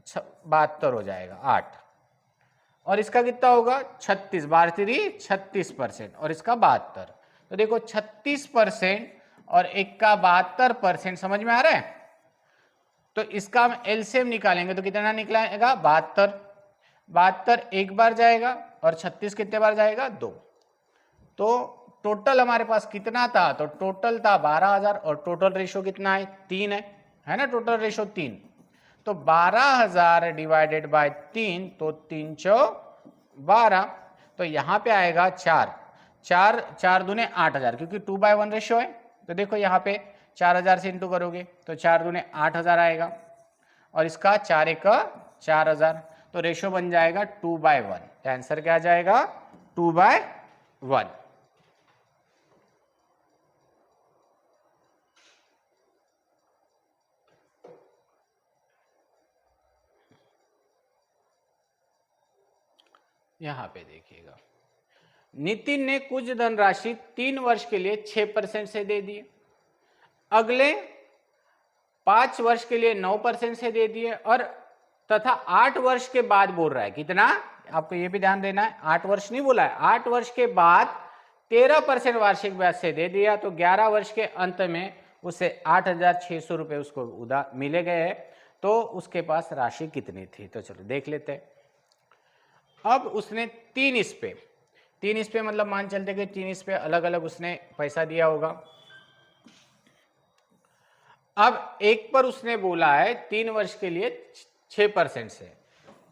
S1: 72 हो जाएगा 8, और इसका कितना होगा? 36, 36%, और इसका 72। तो देखो 36% और एक का 72%, समझ में आ रहा है? तो इसका हम एलसीएम निकालेंगे तो कितना निकलेगा? 72। 72 एक बार जाएगा, और 36 कितने बार जाएगा? 2। तो टोटल हमारे पास कितना था? तो टोटल था 12,000, और टोटल रेशो कितना है? 3 है ना? Total ratio 3। तो 12,000 डिवाइडेड बाय 3, तो 3 चौ 12। तो यहां पे आएगा 4 4 4 दूने 8,000, क्योंकि 2/1 रेशो है। तो देखो यहाँ पे 4,000 से इंटू करोगे तो 4 दूने 8,000 आएगा, और इसका 4 एक 4,000, तो रेशो बन जाएगा 2/1। आंसर क्या आ जाएगा? 2/1। यहां पे देखिएगा, नितिन ने कुछ धनराशि 3 वर्ष के लिए 6% से दे दी, अगले 5 वर्ष के लिए 9% से दे दिए, और तथा 8 वर्ष के बाद बोल रहा है कितना? आपको ये भी ध्यान देना है, 8 वर्ष नहीं बोला है, 8 वर्ष के बाद 13% वार्षिक ब्याज से दे दिया, तो 11 वर्ष के अंत में उसे 8,600 रुपए उसको उधार मिले गए, तो उसके पास राशि कितनी थी? तो चलो देख लेते हैं। अब उसने 3 इस पे मतलब मान चलते कि 3 इस पे अलग अलग उसने पैसा दिया होगा। अब एक पर उसने बोला है 3 वर्ष के लिए 6% से,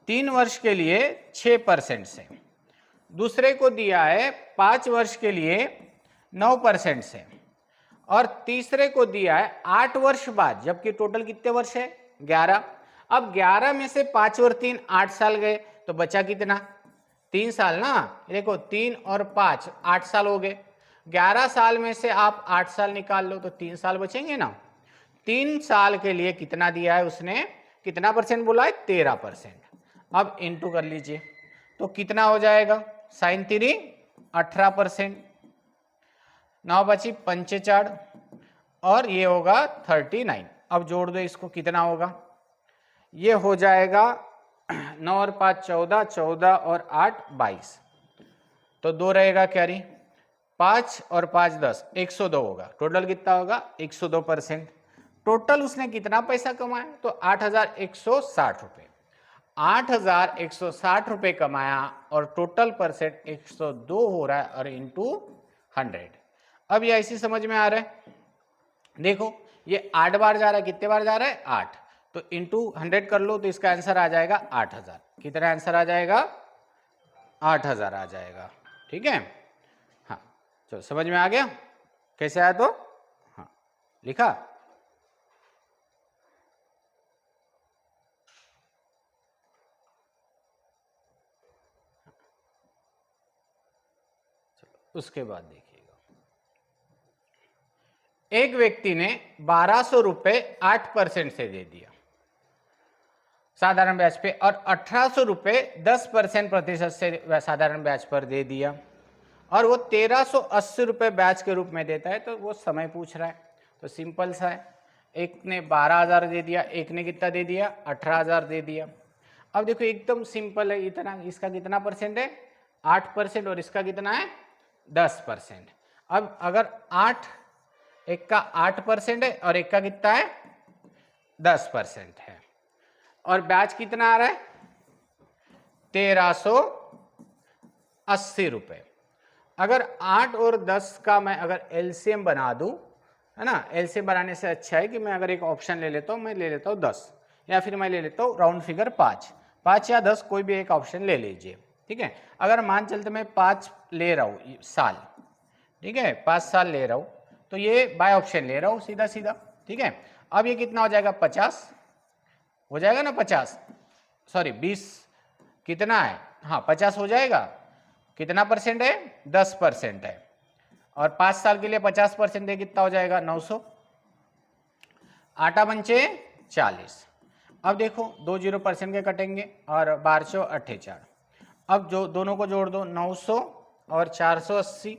S1: 3 वर्ष के लिए 6% से, दूसरे को दिया है 5 वर्ष के लिए 9% से, और तीसरे को दिया है 8 वर्ष बाद, जबकि टोटल कितने वर्ष है? 11। अब 11 में से 5 और 3 8 साल गए, तो बचा कितना? 3 साल ना। देखो 3 और 5 8 साल हो गए, 11 साल में से आप 8 साल निकाल लो तो 3 साल बचेंगे ना। 3 साल के लिए कितना दिया है उसने, कितना परसेंट बोला है, 13%। अब इंटू कर लीजिए तो कितना हो जाएगा, साइन 3 18%, 9 बची 5 4 और ये होगा 39। अब जोड़ दो इसको, कितना होगा, ये हो जाएगा 9 और 5 14, 14 और 8 22, तो 2 रहेगा कैरी, 5 और 5 10, 102 होगा। टोटल कितना होगा, 102%। टोटल उसने कितना पैसा कमाया, तो 8,160 रुपये। 8,160 रुपये कमाया और टोटल परसेंट 102 हो रहा है और इंटू 100। अब ये ऐसी समझ में आ रहा है, देखो ये 8 बार जा रहा है, कितने बार जा रहा है, 8, तो इंटू 100 कर लो तो इसका आंसर आ जाएगा 8,000। कितना आंसर आ जाएगा, 8,000 आ जाएगा। ठीक है, हाँ चलो समझ में आ गया कैसे आया, तो हाँ लिखा। चलो उसके बाद देखिएगा, एक व्यक्ति ने 1200 रुपये 8% से दे दिया साधारण ब्याज पे और 1800 रुपये 10% प्रतिशत से साधारण ब्याज पर दे दिया और वो 1380 रुपये ब्याज के रूप में देता है। तो वो समय पूछ रहा है, तो सिंपल सा है, एक ने 12,000 दे दिया, एक ने कितना दे दिया, 18,000 दे दिया। अब देखो एकदम सिंपल है, इतना, इसका कितना परसेंट है, 8% और इसका कितना है, 10%। अब अगर 8, एक का 8% है और एक का कितना है, 10% है, और ब्याज कितना आ रहा है, 1380 रुपये। अगर 8 और 10 का मैं अगर एलसीएम बना दूं, है ना, एलसीएम बनाने से अच्छा है कि मैं अगर एक ऑप्शन ले लेता हूं, मैं ले लेता हूं 10 या फिर मैं ले लेता हूं राउंड फिगर 5 या 10, कोई भी एक ऑप्शन ले लीजिए। ठीक है, अगर मान चलते मैं 5 ले रहा हूं साल, ठीक है 5 साल ले रहा हूं, तो ये बाय ऑप्शन ले रहा हूं सीधा सीधा। ठीक है, अब ये कितना हो जाएगा, 50 हो जाएगा ना, 50 सॉरी 20 कितना है, हाँ 50 हो जाएगा। कितना परसेंट है, 10% है, और 5 साल के लिए 50% है, कितना हो जाएगा, 900। आटा पंचे 40। अब देखो 2 0% के कटेंगे और 12 48। अब जो दोनों को जोड़ दो, 900 और 480,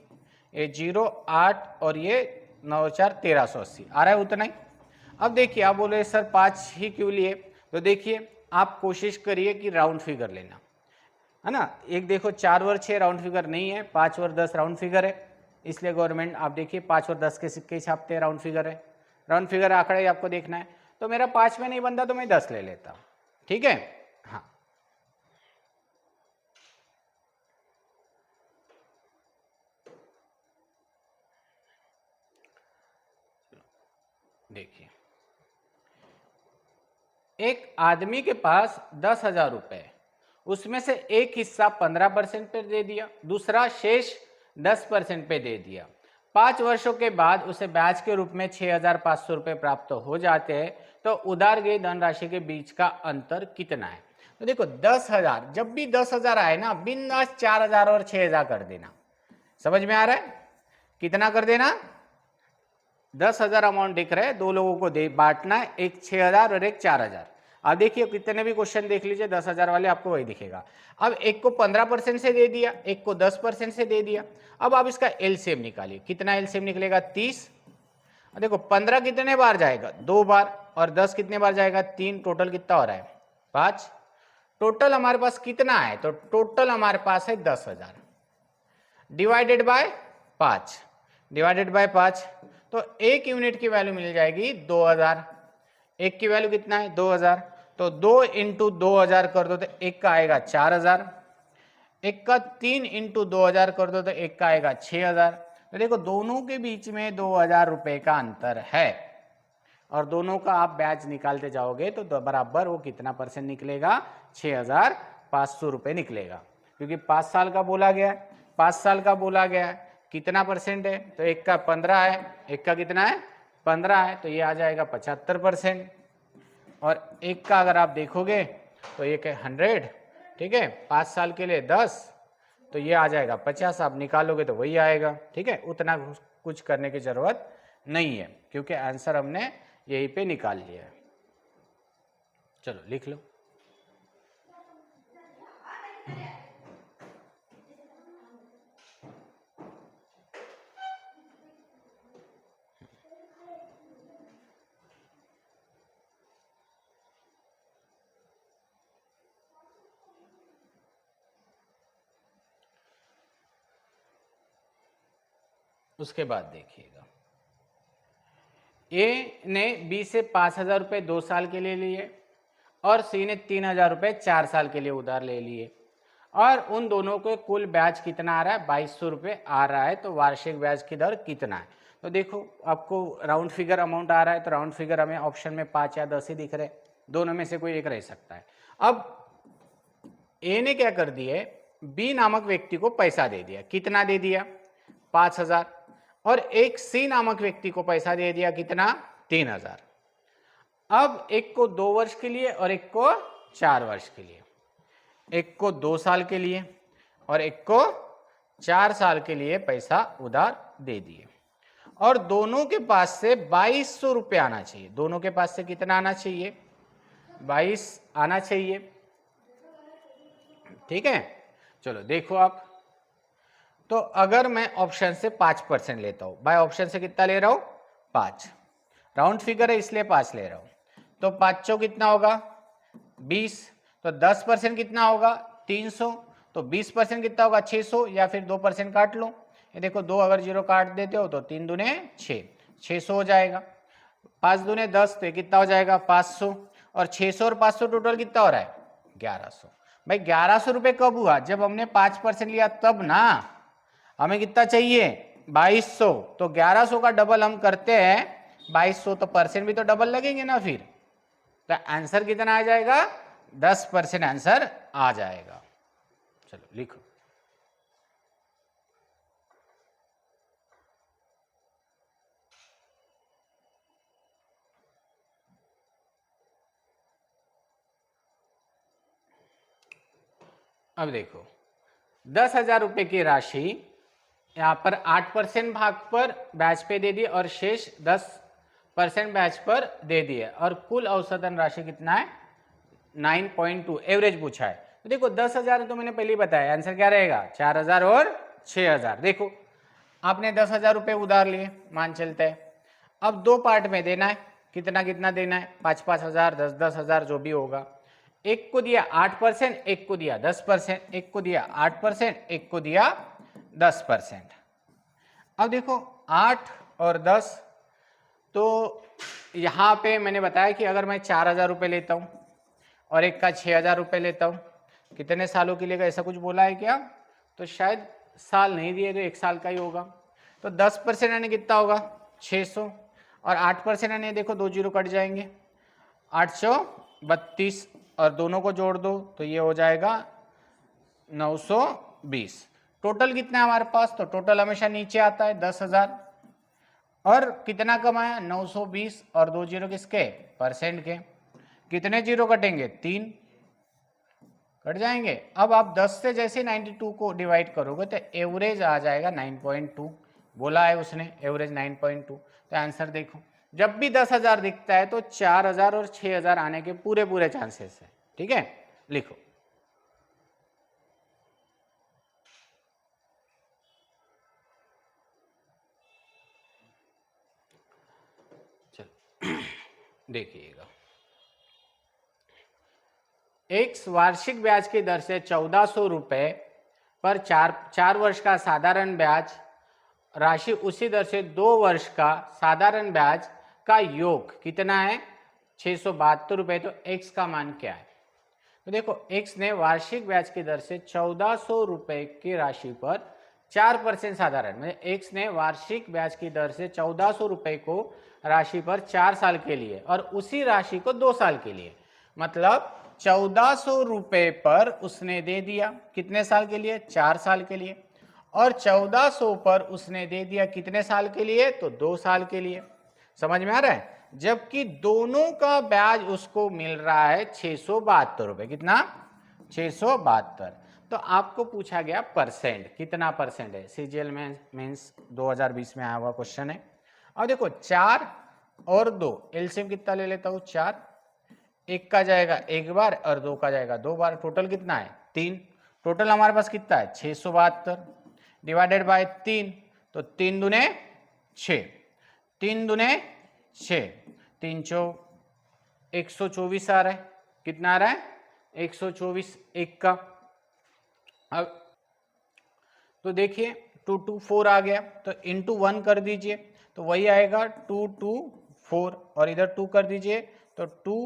S1: ये 0 8 और ये 9 4 1380 आ रहा है उतना ही। अब देखिए आप बोले सर 5 ही क्यों लिए, तो देखिए आप कोशिश करिए कि राउंड फिगर लेना, है ना। एक देखो 4 और 6 राउंड फिगर नहीं है, 5 और 10 राउंड फिगर है, इसलिए गवर्नमेंट आप देखिए 5 और 10 के सिक्के छापते हैं, राउंड फिगर है, राउंड फिगर आंकड़ा ही आपको देखना है। तो मेरा 5 में नहीं बनता तो मैं 10 ले लेता हूँ। ठीक है, हाँ देखिए, एक आदमी के पास 10,000 रुपए, उसमें से एक हिस्सा 15% पे दे दिया, दूसरा शेष 10% पे दे दिया। 5 वर्षों के बाद उसे ब्याज के रूप में 6,500 रुपये प्राप्त हो जाते हैं, तो उधार गई धनराशि के बीच का अंतर कितना है। तो देखो 10,000, जब भी 10,000 आए ना, बिंदास 4,000 और 6,000 कर देना। समझ में आ रहा है, कितना कर देना, 10,000 अमाउंट दिख रहा है, दो लोगों को दे बांटना है, एक 6,000 और एक 4,000। अब देखिए कितने भी क्वेश्चन देख लीजिए 10,000 वाले, आपको वही दिखेगा। अब एक को 15% से दे दिया, एक को 10% से दे दिया। अब आप इसका एलसीएम निकालिए, कितना एलसीएम निकलेगा, 30। देखो 15 कितने बार जाएगा, 2 बार, और 10 कितने बार जाएगा, 3, टोटल कितना हो रहा है, 5। टोटल हमारे पास कितना है, तो टोटल हमारे पास है 10,000 डिवाइडेड बाय 5, डिवाइडेड बाय 5, तो एक यूनिट की वैल्यू मिल जाएगी 2,000। एक की वैल्यू कितना है, 2,000, तो 2 इंटू 2,000 कर दो तो एक का आएगा 4,000, एक का 3 इंटू 2,000 कर दो तो एक का आएगा 6,000। तो देखो दोनों के बीच में 2,000 रुपए का अंतर है, और दोनों का आप ब्याज निकालते जाओगे तो बराबर वो कितना परसेंट निकलेगा, 6,500 रुपये निकलेगा, क्योंकि 5 साल का बोला गया है, 5 साल का बोला गया है। कितना परसेंट है, तो एक का 15 है, एक का कितना है, 15 है, तो ये आ जाएगा 75%, और एक का अगर आप देखोगे तो एक है 100। ठीक है, 5 साल के लिए 10, तो ये आ जाएगा 50, आप निकालोगे तो वही आएगा। ठीक है, उतना कुछ करने की जरूरत नहीं है क्योंकि आंसर हमने यहीं पे निकाल लिया है। चलो लिख लो। उसके बाद देखिएगा, ए ने बी से 5,000 रुपये 2 साल के लिए लिए और सी ने 3,000 रुपये 4 साल के लिए उधार ले लिए और उन दोनों को कुल ब्याज कितना आ रहा है, 2,200 रुपये आ रहा है। तो वार्षिक ब्याज की दर कितना है? तो देखो आपको राउंड फिगर अमाउंट आ रहा है, तो राउंड फिगर हमें ऑप्शन में 5 या 10 ही दिख रहे, दोनों में से कोई एक रह सकता है। अब ए ने क्या कर दिया, बी नामक व्यक्ति को पैसा दे दिया, कितना दे दिया, 5,000, और एक सी नामक व्यक्ति को पैसा दे दिया कितना, 3,000। अब एक को 2 वर्ष के लिए और एक को 4 वर्ष के लिए, एक को 2 साल के लिए और एक को 4 साल के लिए पैसा उधार दे दिए और दोनों के पास से 2,200 रुपये आना चाहिए। दोनों के पास से कितना आना चाहिए, 22 आना चाहिए। ठीक है, चलो देखो आप, तो अगर मैं ऑप्शन से 5% लेता हूं, बाय ऑप्शन से कितना ले रहा हूं, 5, राउंड फिगर है इसलिए 5 ले रहा हूं, तो 5 चौ कितना होगा, 20, तो 10% कितना होगा, 300, तो 20% कितना होगा, 600, या फिर 2% काट लो, ये देखो 2 अगर 0 काट देते हो तो 3 दूने 6, 600 हो जाएगा, 5 दूने 10, तो कितना हो जाएगा 500, और 600 और 500 टोटल कितना हो रहा है, 1100। भाई 1100 रुपये कब हुआ, जब हमने 5% लिया तब ना, हमें कितना चाहिए, 2,200, तो 1100 का डबल हम करते हैं 2,200, तो परसेंट भी तो डबल लगेंगे ना फिर, तो आंसर कितना आ जाएगा, 10% आंसर आ जाएगा। चलो लिखो, अब देखो 10,000 रुपये की राशि यहाँ पर 8% भाग पर ब्याज पे दे दी और शेष 10% ब्याज पर दे दिए और कुल औसतन राशि कितना है, 9.2, एवरेज पूछा है। तो देखो 10,000 तो मैंने पहले ही बताया, आंसर क्या रहेगा, 4,000 और 6,000। देखो आपने 10,000 रुपये उधार लिए, मान चलते हैं, अब 2 पार्ट में देना है, कितना कितना देना है, 5-5 हज़ार, 10-10 हज़ार, जो भी होगा। एक को दिया 8%, एक को दिया 10%, एक को दिया 8%, एक को दिया 10%। अब देखो 8 और 10, तो यहाँ पे मैंने बताया कि अगर मैं 4,000 रुपये लेता हूँ और एक का 6,000 रुपये लेता हूँ, कितने सालों के लिए, ऐसा कुछ बोला है क्या, तो शायद साल नहीं दिए, तो 1 साल का ही होगा। तो 10% यानी कितना होगा, 600, और 8% यानी देखो 2 जीरो कट जाएंगे, 832, और दोनों को जोड़ दो तो ये हो जाएगा 920। टोटल कितना है हमारे पास, तो टोटल हमेशा नीचे आता है 10,000, और कितना कमाया 920, और 2 जीरो किसके, परसेंट के, कितने जीरो कटेंगे, 3 कट जाएंगे। अब आप 10 से जैसे 92 को डिवाइड करोगे तो एवरेज आ जाएगा 9.2, बोला है उसने एवरेज 9.2। तो आंसर देखो, जब भी 10,000 दिखता है तो 4,000 और 6,000 आने के पूरे पूरे चांसेस है। ठीक है, लिखो, चलो देखिएगा, एक वार्षिक ब्याज की दर से 1,400 रुपये पर 4 वर्ष का साधारण ब्याज राशि उसी दर से 2 वर्ष का साधारण ब्याज का योग कितना है, 672 रुपये। तो x का मान क्या है, तो देखो x ने वार्षिक ब्याज की दर से 1,400 रुपये की राशि पर 4% साधारण, मतलब x ने वार्षिक ब्याज की दर से 1,400 रुपये को राशि पर 4 साल के लिए और उसी राशि को 2 साल के लिए, मतलब 1,400 रुपये पर उसने दे दिया कितने साल के लिए, 4 साल के लिए, और 1,400 पर उसने दे दिया कितने साल के लिए, तो 2 साल के लिए। समझ में आ रहा है, जबकि दोनों का ब्याज उसको मिल रहा है 672 रुपये, कितना, 672, तो आपको पूछा गया परसेंट, कितना परसेंट है। सीजीएल में मीन्स 2020 में आया हुआ क्वेश्चन है। अब देखो 4 और 2 एलसीएम कितना ले लेता हूँ, 4, एक का जाएगा एक बार और 2 का जाएगा 2 बार, टोटल कितना है 3। टोटल हमारे पास कितना है 672 डिवाइडेड बाय 3, तो 3 दूने 6, 3 दूने 6, 3 चौ 124 आ रहा है। कितना आ रहा है 124 एक का। अब तो देखिए 2 2 4 आ गया, तो इंटू 1 कर दीजिए तो वही आएगा 2 2 4, और इधर 2 कर दीजिए तो 2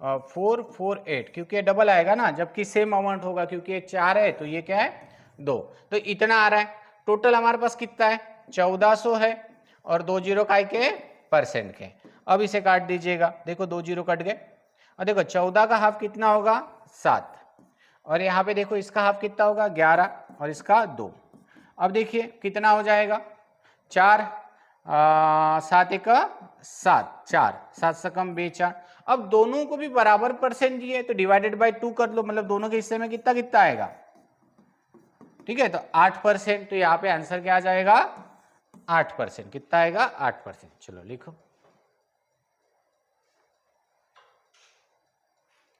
S1: 4 4 8, क्योंकि ये डबल आएगा ना, जबकि सेम अमाउंट होगा, क्योंकि ये 4 है तो ये क्या है 2, तो इतना आ रहा है। टोटल हमारे पास कितना है 1400 है, और 2 जीरो काय के परसेंट के। अब इसे काट दीजिएगा, देखो 2 जीरो कट गए, और देखो 14 का हाफ कितना होगा 7, और यहाँ पे देखो इसका हाफ कितना होगा 11, और इसका 2। अब देखिए कितना हो जाएगा 4 7 एक 7, 4 7 से कम 2 4। अब दोनों को भी बराबर परसेंट दिए तो डिवाइडेड बाय 2 कर लो, मतलब दोनों के हिस्से में कितना कितना आएगा, ठीक है, तो 8%। तो यहाँ पे आंसर क्या आ जाएगा 8%, कितना आएगा 8%। चलो लिखो,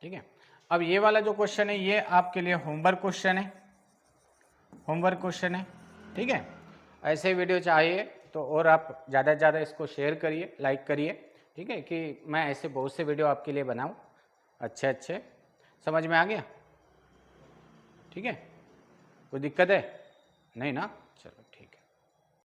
S1: ठीक है। अब ये वाला जो क्वेश्चन है ये आपके लिए होमवर्क क्वेश्चन है, होमवर्क क्वेश्चन है, ठीक है। ऐसे वीडियो चाहिए तो और आप ज़्यादा से ज़्यादा इसको शेयर करिए, लाइक करिए, ठीक है, कि मैं ऐसे बहुत से वीडियो आपके लिए बनाऊं अच्छे अच्छे। समझ में आ गया, ठीक है, कोई दिक्कत है नहीं ना।